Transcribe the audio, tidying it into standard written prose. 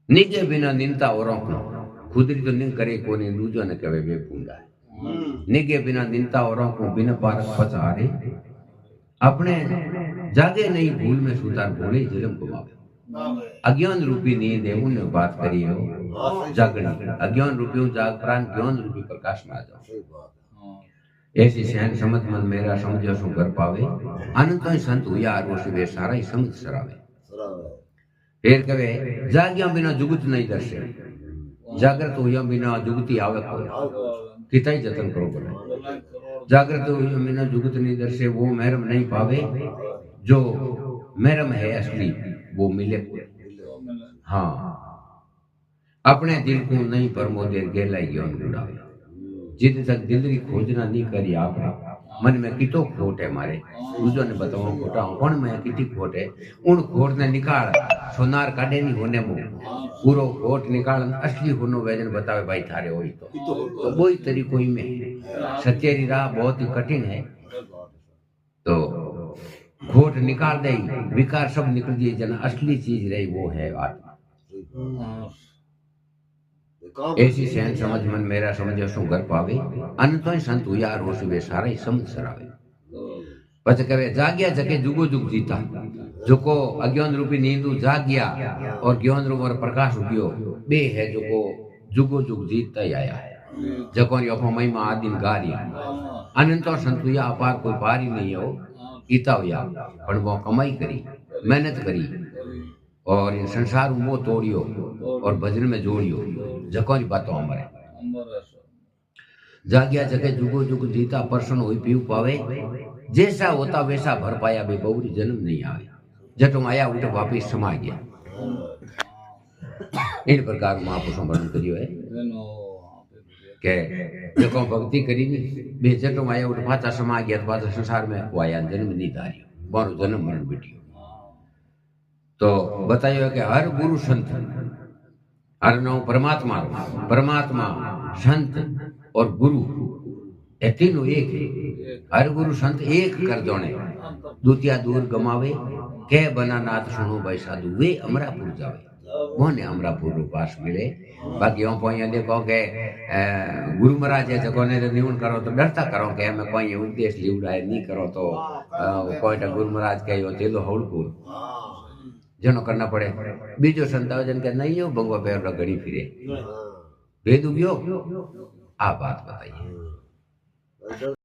निगे बिना निंता और खुदरी तो निंग करे कोने दूजो ने कहे वे पूंडा निगे बिना निंता और बिना पारक पचारे अपने जागे नहीं भूल में सुतार भोले जन्म कुमावे अज्ञान रूपी नींद है उन्होंने बात करी हो जागनी अज्ञान रूपी जाग प्राण ज्ञान रूपी प्रकाश में आ जाओ ऐसी सहन समझ मन मेरा समझो सु कर पावे अनंत ही संत हुआ आरोसी वे सारा ही समझ सरावे फिर कहे जाग्या बिना जुगत नहीं दर्शे जागृत हुआ बिना जुगती आवे को कितना ही जतन करो बोले जागृत हुआ बिना जुगत नहीं दर्शे वो महरम नहीं पावे जो महरम है असली वो मिले हाँ अपने दिल को नहीं परमोदे गेला ज्ञान गुड़ावे जिद तक दिल की खोजना नहीं करी आपने मन में कितो खोट है मारे दूसरों ने बताओ खोटा कौन में कितनी खोट है उन खोट ने निकाल सोनार काटे नहीं होने मो पूरो खोट निकाल असली होनो वैजन बतावे भाई थारे होई तो वही तरीको ही में सच्चेरी राह बहुत ही कठिन है तो खोट निकाल दे विकार सब निकल दिए जन असली चीज रही वो है आत्मा ऐसी सहन समझ मन मेरा समझ सो घर पावे अनंत ही संत हुआ रोष वे सारा ही समझ सरावे पछ कहे जाग्या जके जुगो जुग जीता जोको अज्ञान रूपी नींदू जाग्या और ज्ञान रूप और प्रकाश उगियो बे है जोको जुगो जुग जीतता ही आया है जको यो महिमा आदिन गारिया अनंत संत हुआ अपार कोई पार ही नहीं हो ईता हुआ पर वो कमाई करी मेहनत करी और इन संसार वो तोड़ियो और भजन में जोड़ियो जकोरी बातों हमारे जाग्या जगह जुगो जुग जीता पर्सन हुई पीऊ पावे जैसा होता वैसा भर पाया बे बहुरी जन्म नहीं आवे जटो आया उठ वापिस समा गया इन प्रकार महापुरुषों वर्णन करियो है के जको भक्ति करी नी बे जटो आया उठ पाछा समा गया पाछा संसार में को आया जन्म नहीं धारियो मारो जन्म मरण बेटियो तो बताइए कि हर गुरु संत हर नौ परमात्मा परमात्मा संत और गुरु ये तीनों एक है हर गुरु संत एक कर दोने दूतिया दूर गमावे के बना नाथ सुनो भाई साधु वे अमरापुर जावे मोने अमरापुर पास मिले बाकी हम पोया देखो के गुरु महाराज जको ने निवण करो तो डरता करो के हमें कोई उपदेश लीवड़ाए नहीं करो तो कोई गुरु महाराज कहो तेलो हौलपुर जनो करना पड़े बीजो संताव जन के नहीं हो भंगवा पैर घड़ी फिरे भेद उगियो आ बात बताइए।